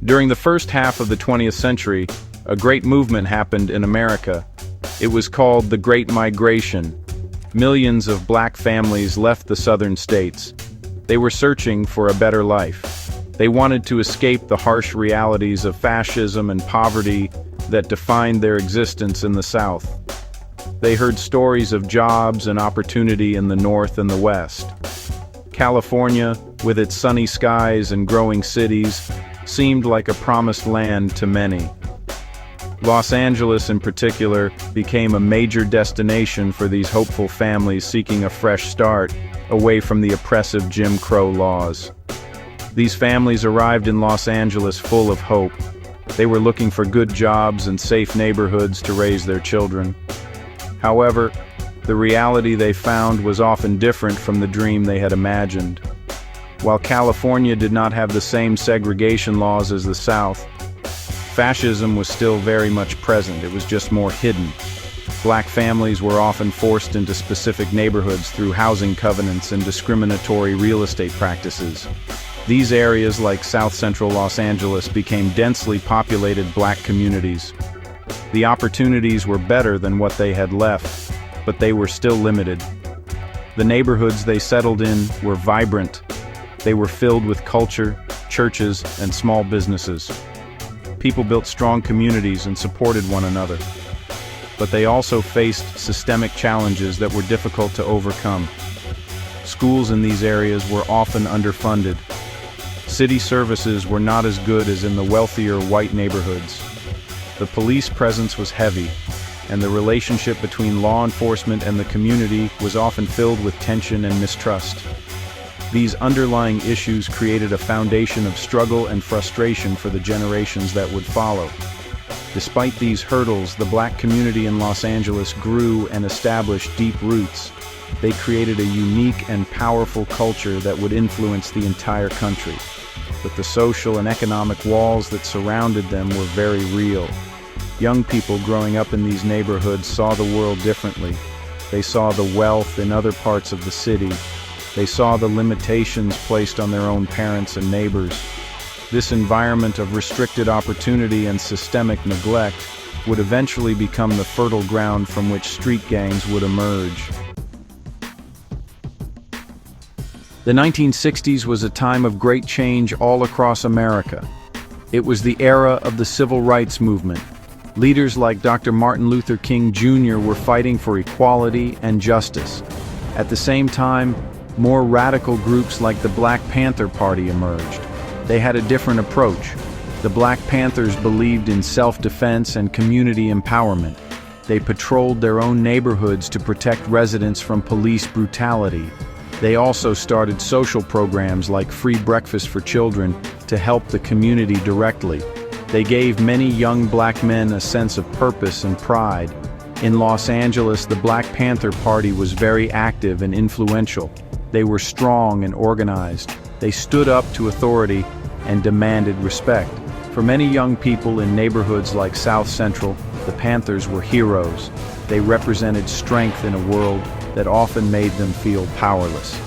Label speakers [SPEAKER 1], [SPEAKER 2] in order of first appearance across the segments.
[SPEAKER 1] During the first half of the 20th century, a great movement happened in America. It was called the Great Migration. Millions of black families left the southern states. They were searching for a better life. They wanted to escape the harsh realities of fascism and poverty that defined their existence in the South. They heard stories of jobs and opportunity in the North and the West. California, with its sunny skies and growing cities, seemed like a promised land to many. Los Angeles, in particular, became a major destination for these hopeful families seeking a fresh start away from the oppressive Jim Crow laws. These families arrived in Los Angeles full of hope. They were looking for good jobs and safe neighborhoods to raise their children. However, the reality they found was often different from the dream they had imagined. While California did not have the same segregation laws as the South, fascism was still very much present. It was just more hidden. Black families were often forced into specific neighborhoods through housing covenants and discriminatory real estate practices. These areas, like South Central Los Angeles, became densely populated black communities. The opportunities were better than what they had left, but they were still limited. The neighborhoods they settled in were vibrant. They were filled with culture, churches, and small businesses. People built strong communities and supported one another. But they also faced systemic challenges that were difficult to overcome. Schools in these areas were often underfunded. City services were not as good as in the wealthier white neighborhoods. The police presence was heavy, and the relationship between law enforcement and the community was often filled with tension and mistrust. These underlying issues created a foundation of struggle and frustration for the generations that would follow. Despite these hurdles, the black community in Los Angeles grew and established deep roots. They created a unique and powerful culture that would influence the entire country. But the social and economic walls that surrounded them were very real. Young people growing up in these neighborhoods saw the world differently. They saw the wealth in other parts of the city. They saw the limitations placed on their own parents and neighbors. This environment of restricted opportunity and systemic neglect would eventually become the fertile ground from which street gangs would emerge. The 1960s was a time of great change all across America. It was the era of the civil rights movement. Leaders like Dr. Martin Luther King Jr. were fighting for equality and justice. At the same time, more radical groups like the Black Panther Party emerged. They had a different approach. The Black Panthers believed in self-defense and community empowerment. They patrolled their own neighborhoods to protect residents from police brutality. They also started social programs like free breakfast for children to help the community directly. They gave many young black men a sense of purpose and pride. In Los Angeles, the Black Panther Party was very active and influential. They were strong and organized. They stood up to authority and demanded respect. For many young people in neighborhoods like South Central, the Panthers were heroes. They represented strength in a world that often made them feel powerless.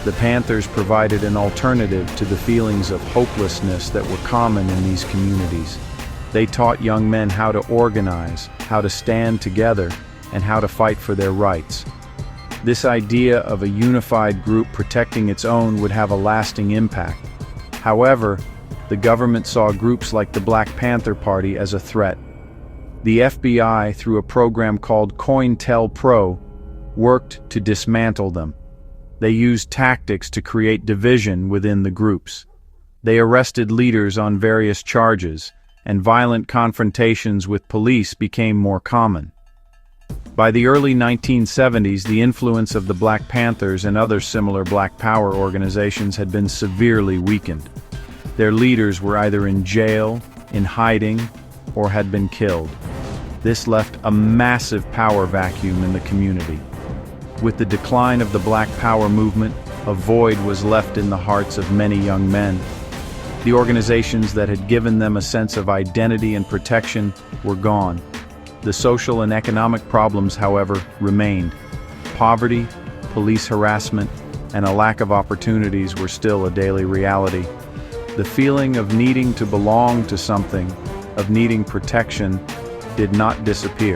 [SPEAKER 1] The Panthers provided an alternative to the feelings of hopelessness that were common in these communities. They taught young men how to organize, how to stand together, and how to fight for their rights. This idea of a unified group protecting its own would have a lasting impact. However, the government saw groups like the Black Panther Party as a threat. The FBI, through a program called COINTELPRO, worked to dismantle them. They used tactics to create division within the groups. They arrested leaders on various charges, and violent confrontations with police became more common. By the early 1970s, the influence of the Black Panthers and other similar Black Power organizations had been severely weakened. Their leaders were either in jail, in hiding, or had been killed. This left a massive power vacuum in the community. With the decline of the Black Power movement, a void was left in the hearts of many young men. The organizations that had given them a sense of identity and protection were gone. The social and economic problems, however, remained. Poverty, police harassment, and a lack of opportunities were still a daily reality. The feeling of needing to belong to something, of needing protection, did not disappear.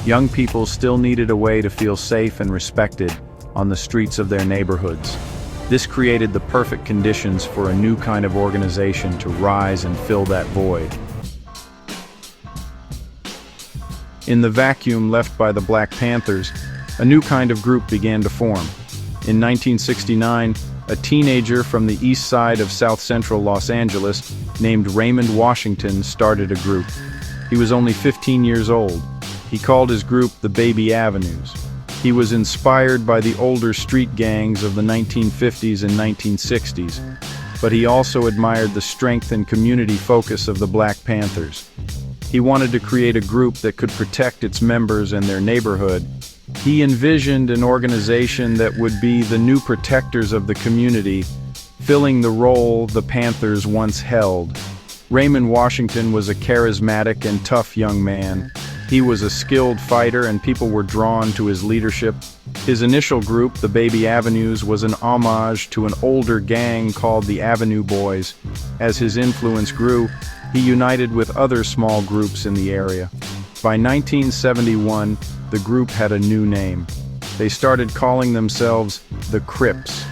[SPEAKER 1] Young people still needed a way to feel safe and respected on the streets of their neighborhoods. This created the perfect conditions for a new kind of organization to rise and fill that void. In the vacuum left by the Black Panthers, a new kind of group began to form. In 1969, a teenager from the east side of South Central Los Angeles named Raymond Washington started a group. He was only 15 years old. He called his group the Baby Avenues. He was inspired by the older street gangs of the 1950s and 1960s, but he also admired the strength and community focus of the Black Panthers. He wanted to create a group that could protect its members and their neighborhood. He envisioned an organization that would be the new protectors of the community, filling the role the Panthers once held. Raymond Washington was a charismatic and tough young man. He was a skilled fighter and people were drawn to his leadership. His initial group, the Baby Avenues, was an homage to an older gang called the Avenue Boys. As his influence grew, he united with other small groups in the area. By 1971, the group had a new name. They started calling themselves the Crips.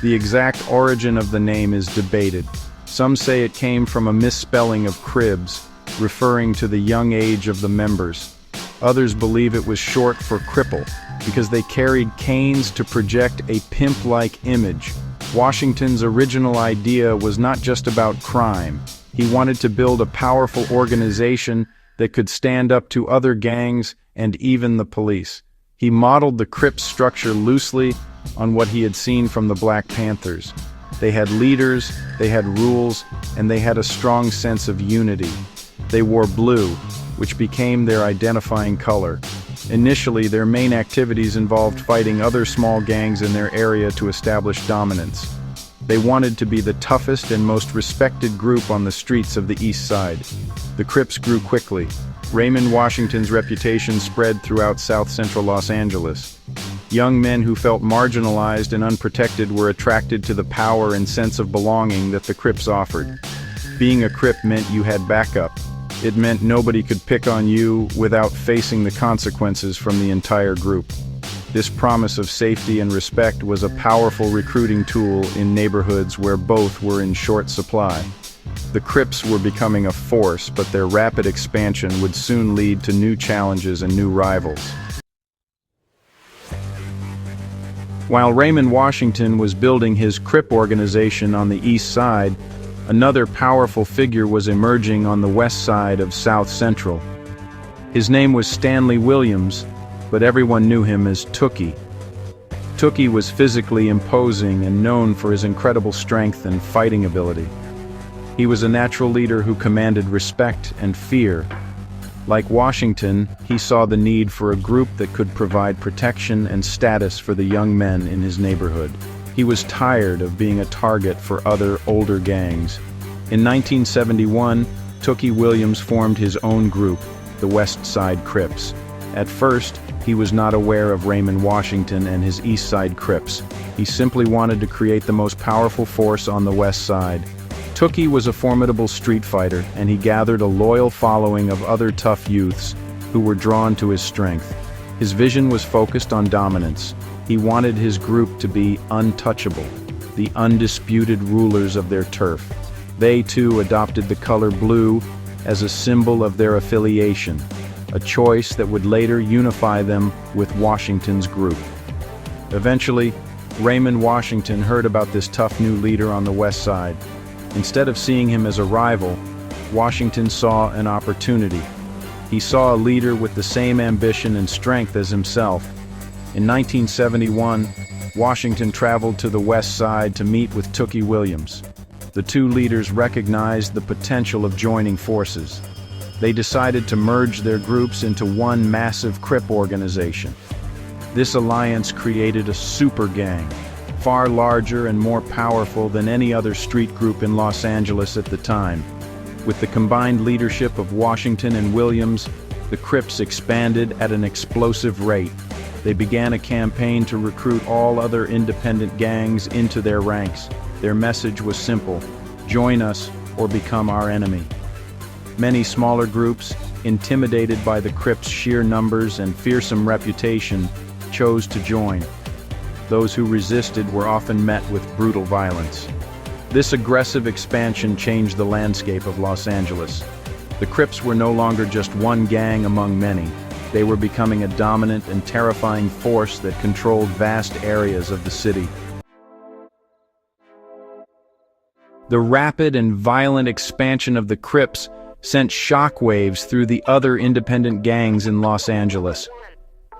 [SPEAKER 1] The exact origin of the name is debated. Some say it came from a misspelling of Cribs, referring to the young age of the members. Others believe it was short for cripple, because they carried canes to project a pimp-like image. Washington's original idea was not just about crime. He wanted to build a powerful organization that could stand up to other gangs and even the police. He modeled the Crips structure loosely on what he had seen from the Black Panthers. They had leaders, they had rules, and they had a strong sense of unity. They wore blue, which became their identifying color. Initially, their main activities involved fighting other small gangs in their area to establish dominance. They wanted to be the toughest and most respected group on the streets of the East Side. The Crips grew quickly. Raymond Washington's reputation spread throughout South Central Los Angeles. Young men who felt marginalized and unprotected were attracted to the power and sense of belonging that the Crips offered. Being a Crip meant you had backup. It meant nobody could pick on you without facing the consequences from the entire group. This promise of safety and respect was a powerful recruiting tool in neighborhoods where both were in short supply. The Crips were becoming a force, but their rapid expansion would soon lead to new challenges and new rivals. While Raymond Washington was building his Crip organization on the East Side, another powerful figure was emerging on the west side of South Central. His name was Stanley Williams, but everyone knew him as Tookie. Tookie was physically imposing and known for his incredible strength and fighting ability. He was a natural leader who commanded respect and fear. Like Washington, he saw the need for a group that could provide protection and status for the young men in his neighborhood. He was tired of being a target for other, older gangs. In 1971, Tookie Williams formed his own group, the West Side Crips. At first, he was not aware of Raymond Washington and his East Side Crips. He simply wanted to create the most powerful force on the West Side. Tookie was a formidable street fighter, and he gathered a loyal following of other tough youths who were drawn to his strength. His vision was focused on dominance. He wanted his group to be untouchable, the undisputed rulers of their turf. They, too, adopted the color blue as a symbol of their affiliation, a choice that would later unify them with Washington's group. Eventually, Raymond Washington heard about this tough new leader on the West Side. Instead of seeing him as a rival, Washington saw an opportunity. He saw a leader with the same ambition and strength as himself. In 1971, Washington traveled to the West Side to meet with Tookie Williams. The two leaders recognized the potential of joining forces. They decided to merge their groups into one massive Crip organization. This alliance created a super gang, far larger and more powerful than any other street group in Los Angeles at the time. With the combined leadership of Washington and Williams, the Crips expanded at an explosive rate. They began a campaign to recruit all other independent gangs into their ranks. Their message was simple: join us, or become our enemy. Many smaller groups, intimidated by the Crips' sheer numbers and fearsome reputation, chose to join. Those who resisted were often met with brutal violence. This aggressive expansion changed the landscape of Los Angeles. The Crips were no longer just one gang among many. They were becoming a dominant and terrifying force that controlled vast areas of the city. The rapid and violent expansion of the Crips sent shockwaves through the other independent gangs in Los Angeles.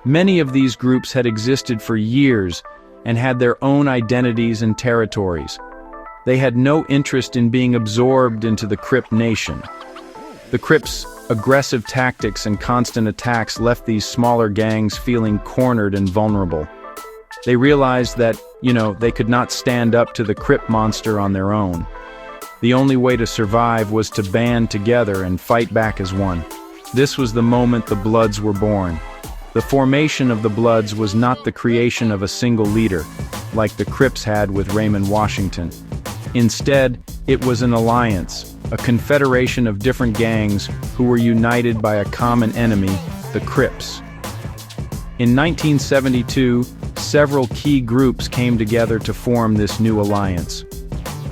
[SPEAKER 1] Many of these groups had existed for years and had their own identities and territories. They had no interest in being absorbed into the Crip nation. The Crips' aggressive tactics and constant attacks left these smaller gangs feeling cornered and vulnerable. They realized that, they could not stand up to the Crip monster on their own. The only way to survive was to band together and fight back as one. This was the moment the Bloods were born. The formation of the Bloods was not the creation of a single leader, like the Crips had with Raymond Washington. Instead, it was an alliance, a confederation of different gangs who were united by a common enemy, the Crips. In 1972, several key groups came together to form this new alliance.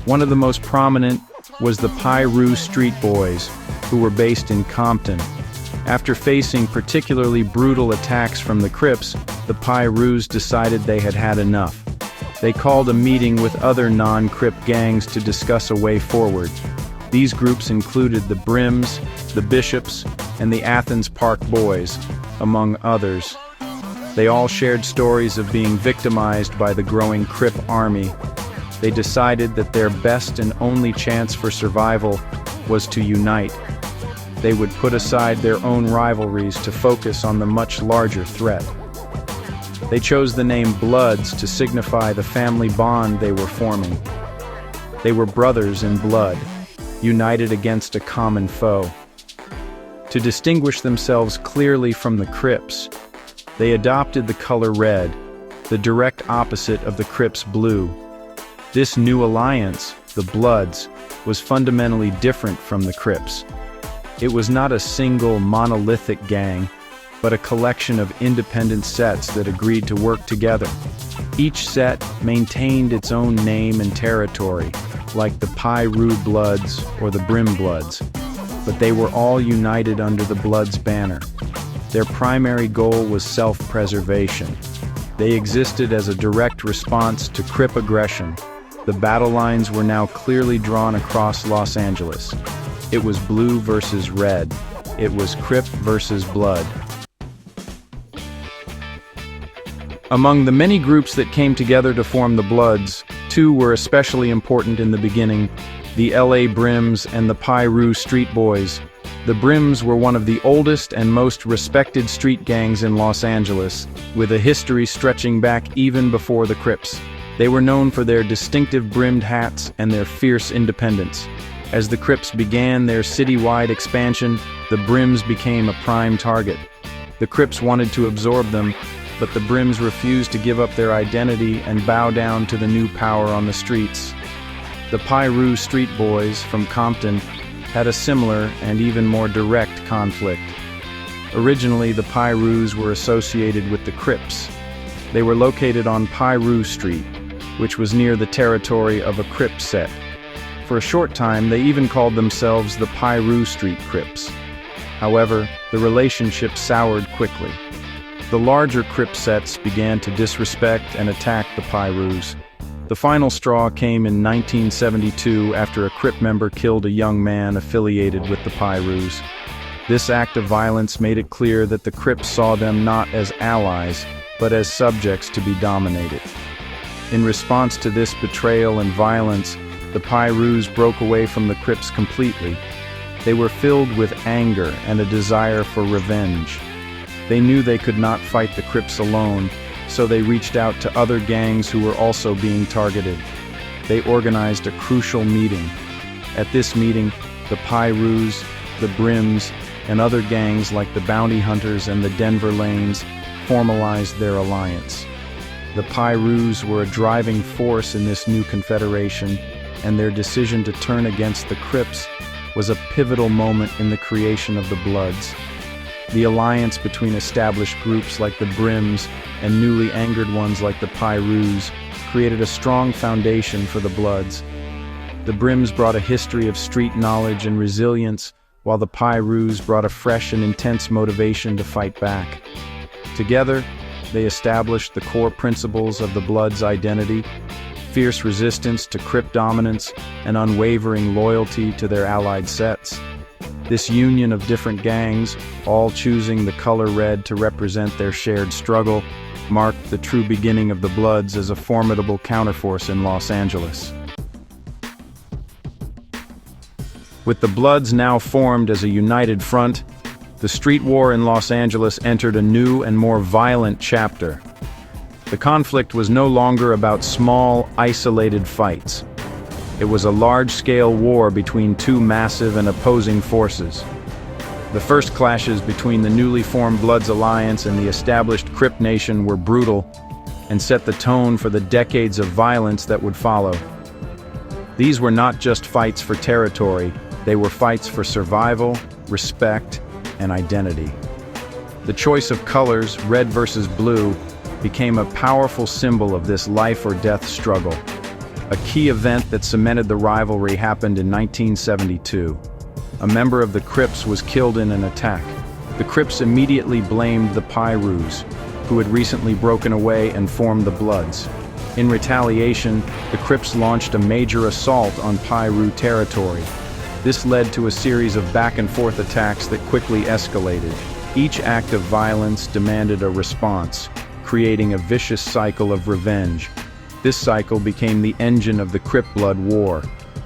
[SPEAKER 1] One of the most prominent was the Piru Street Boys, who were based in Compton. After facing particularly brutal attacks from the Crips, the Pirus decided they had had enough. They called a meeting with other non-Crip gangs to discuss a way forward. These groups included the Brims, the Bishops, and the Athens Park Boys, among others. They all shared stories of being victimized by the growing Crip army. They decided that their best and only chance for survival was to unite. They would put aside their own rivalries to focus on the much larger threat. They chose the name Bloods to signify the family bond they were forming. They were brothers in blood, united against a common foe. To distinguish themselves clearly from the Crips, they adopted the color red, the direct opposite of the Crips' blue. This new alliance, the Bloods, was fundamentally different from the Crips. It was not a single monolithic gang, but a collection of independent sets that agreed to work together. Each set maintained its own name and territory, like the Piru Bloods or the Brim Bloods, but they were all united under the Bloods banner. Their primary goal was self-preservation. They existed as a direct response to Crip aggression. The battle lines were now clearly drawn across Los Angeles. It was blue versus red. It was Crip versus Blood. Among the many groups that came together to form the Bloods, two were especially important in the beginning: the LA Brims and the Piru Street Boys. The Brims were one of the oldest and most respected street gangs in Los Angeles, with a history stretching back even before the Crips. They were known for their distinctive brimmed hats and their fierce independence. As the Crips began their citywide expansion, the Brims became a prime target. The Crips wanted to absorb them, but the Brims refused to give up their identity and bow down to the new power on the streets. The Piru Street Boys from Compton had a similar and even more direct conflict. Originally, the Pirus were associated with the Crips. They were located on Piru Street, which was near the territory of a Crip set. For a short time, they even called themselves the Piru Street Crips. However, the relationship soured quickly. The larger Crip sets began to disrespect and attack the Pirus. The final straw came in 1972 after a Crip member killed a young man affiliated with the Pirus. This act of violence made it clear that the Crips saw them not as allies, but as subjects to be dominated. In response to this betrayal and violence, the Pirus broke away from the Crips completely. They were filled with anger and a desire for revenge. They knew they could not fight the Crips alone, so they reached out to other gangs who were also being targeted. They organized a crucial meeting. At this meeting, the Pirus, the Brims, and other gangs like the Bounty Hunters and the Denver Lanes formalized their alliance. The Pirus were a driving force in this new confederation, and their decision to turn against the Crips was a pivotal moment in the creation of the Bloods. The alliance between established groups like the Brims and newly angered ones like the Pyroos created a strong foundation for the Bloods. The Brims brought a history of street knowledge and resilience, while the Pyroos brought a fresh and intense motivation to fight back. Together, they established the core principles of the Bloods' identity: fierce resistance to Crip dominance and unwavering loyalty to their allied sets. This union of different gangs, all choosing the color red to represent their shared struggle, marked the true beginning of the Bloods as a formidable counterforce in Los Angeles. With the Bloods now formed as a united front, the street war in Los Angeles entered a new and more violent chapter. The conflict was no longer about small, isolated fights. It was a large-scale war between two massive and opposing forces. The first clashes between the newly formed Bloods Alliance and the established Crip Nation were brutal and set the tone for the decades of violence that would follow. These were not just fights for territory, they were fights for survival, respect, and identity. The choice of colors, red versus blue, became a powerful symbol of this life-or-death struggle. A key event that cemented the rivalry happened in 1972. A member of the Crips was killed in an attack. The Crips immediately blamed the Pyroos, who had recently broken away and formed the Bloods. In retaliation, the Crips launched a major assault on Pyroo territory. This led to a series of back-and-forth attacks that quickly escalated. Each act of violence demanded a response, creating a vicious cycle of revenge. This cycle became the engine of the Crip Blood War.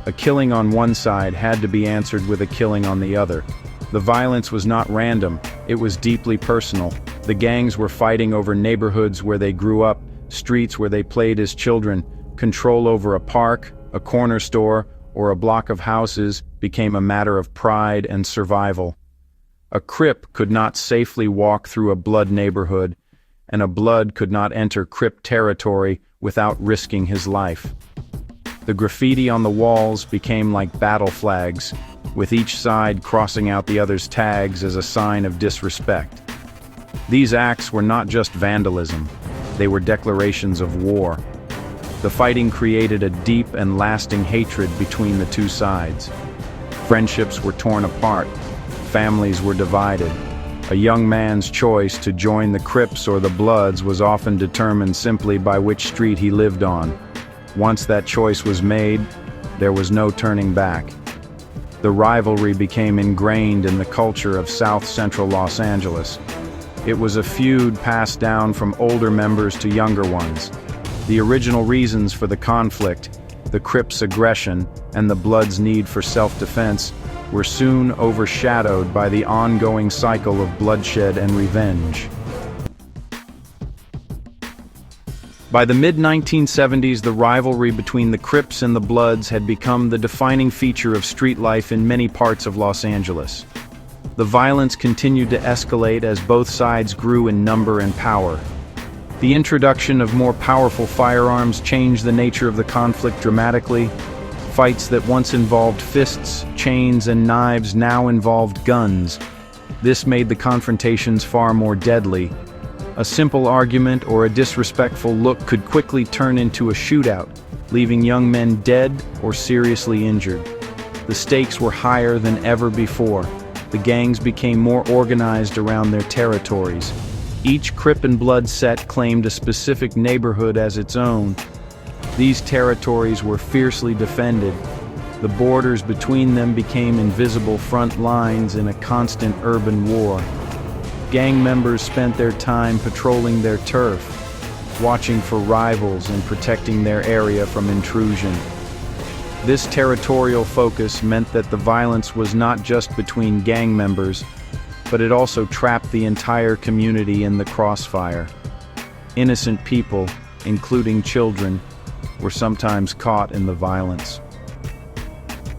[SPEAKER 1] A killing on one side had to be answered with a killing on the other. The violence was not random, it was deeply personal. The gangs were fighting over neighborhoods where they grew up, streets where they played as children. Control over a park, a corner store, or a block of houses became a matter of pride and survival. A Crip could not safely walk through a Blood neighborhood, and a Blood could not enter Crip territory without risking his life. The graffiti on the walls became like battle flags, with each side crossing out the other's tags as a sign of disrespect. These acts were not just vandalism, they were declarations of war. The fighting created a deep and lasting hatred between the two sides. Friendships were torn apart, families were divided. A young man's choice to join the Crips or the Bloods was often determined simply by which street he lived on. Once that choice was made, there was no turning back. The rivalry became ingrained in the culture of South Central Los Angeles. It was a feud passed down from older members to younger ones. The original reasons for the conflict, the Crips' aggression, and the Bloods' need for self-defense, were soon overshadowed by the ongoing cycle of bloodshed and revenge. By the mid-1970s, the rivalry between the Crips and the Bloods had become the defining feature of street life in many parts of Los Angeles. The violence continued to escalate as both sides grew in number and power. The introduction of more powerful firearms changed the nature of the conflict dramatically. Fights that once involved fists, chains, and knives now involved guns. This made the confrontations far more deadly. A simple argument or a disrespectful look could quickly turn into a shootout, leaving young men dead or seriously injured. The stakes were higher than ever before. The gangs became more organized around their territories. Each Crip and Blood set claimed a specific neighborhood as its own. These territories were fiercely defended. The borders between them became invisible front lines in a constant urban war. Gang members spent their time patrolling their turf, watching for rivals and protecting their area from intrusion. This territorial focus meant that the violence was not just between gang members, but it also trapped the entire community in the crossfire. Innocent people, including children, were sometimes caught in the violence.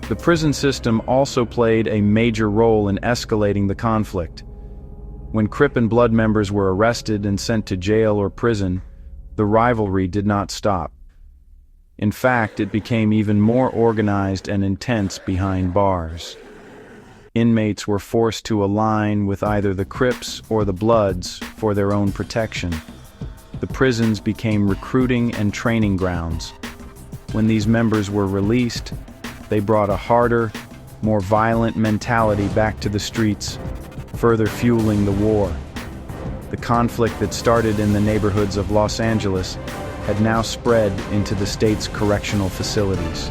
[SPEAKER 1] The prison system also played a major role in escalating the conflict. When Crip and Blood members were arrested and sent to jail or prison, the rivalry did not stop. In fact, it became even more organized and intense behind bars. Inmates were forced to align with either the Crips or the Bloods for their own protection. The prisons became recruiting and training grounds. When these members were released, they brought a harder, more violent mentality back to the streets, further fueling the war. The conflict that started in the neighborhoods of Los Angeles had now spread into the state's correctional facilities.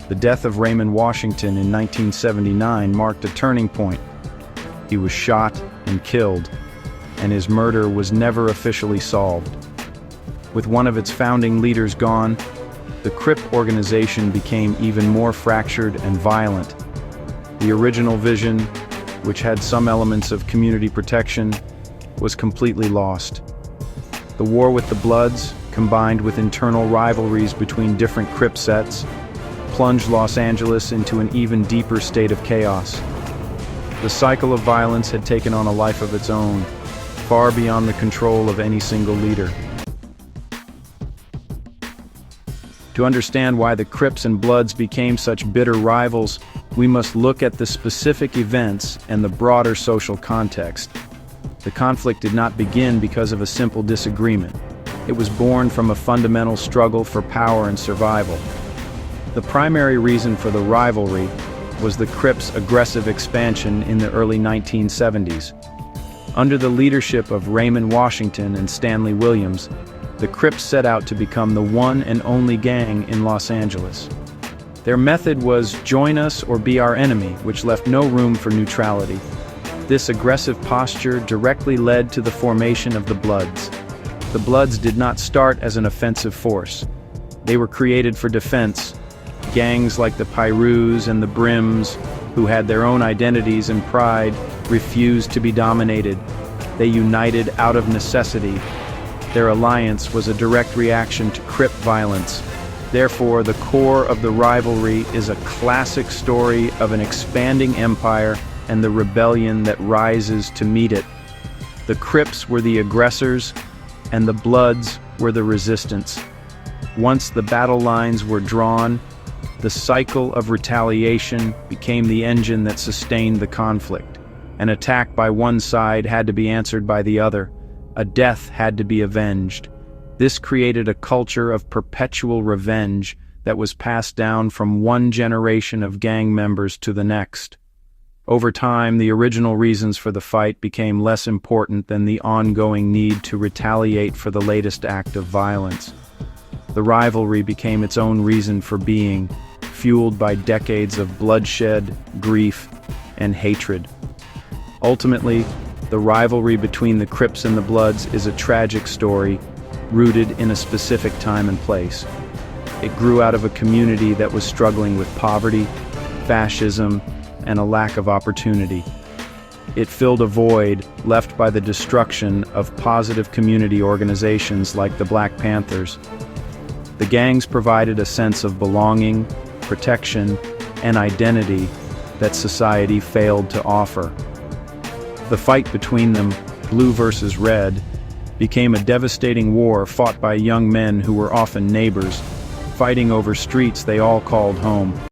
[SPEAKER 1] The death of Raymond Washington in 1979 marked a turning point. He was shot and killed, and his murder was never officially solved. With one of its founding leaders gone, the Crip organization became even more fractured and violent. The original vision, which had some elements of community protection, was completely lost. The war with the Bloods, combined with internal rivalries between different Crip sets, plunged Los Angeles into an even deeper state of chaos. The cycle of violence had taken on a life of its own, far beyond the control of any single leader. To understand why the Crips and Bloods became such bitter rivals, we must look at the specific events and the broader social context. The conflict did not begin because of a simple disagreement. It was born from a fundamental struggle for power and survival. The primary reason for the rivalry was the Crips' aggressive expansion in the early 1970s. Under the leadership of Raymond Washington and Stanley Williams, the Crips set out to become the one and only gang in Los Angeles. Their method was join us or be our enemy, which left no room for neutrality. This aggressive posture directly led to the formation of the Bloods. The Bloods did not start as an offensive force. They were created for defense. Gangs like the Pyrus and the Brims, who had their own identities and pride, refused to be dominated. They united out of necessity. Their alliance was a direct reaction to Crip violence. Therefore, the core of the rivalry is a classic story of an expanding empire and the rebellion that rises to meet it. The Crips were the aggressors, and the Bloods were the resistance. Once the battle lines were drawn, the cycle of retaliation became the engine that sustained the conflict. An attack by one side had to be answered by the other. A death had to be avenged. This created a culture of perpetual revenge that was passed down from one generation of gang members to the next. Over time, the original reasons for the fight became less important than the ongoing need to retaliate for the latest act of violence. The rivalry became its own reason for being, fueled by decades of bloodshed, grief, and hatred. Ultimately, the rivalry between the Crips and the Bloods is a tragic story, rooted in a specific time and place. It grew out of a community that was struggling with poverty, fascism, and a lack of opportunity. It filled a void left by the destruction of positive community organizations like the Black Panthers. The gangs provided a sense of belonging, protection, and identity that society failed to offer. The fight between them, blue versus red, became a devastating war fought by young men who were often neighbors, fighting over streets they all called home.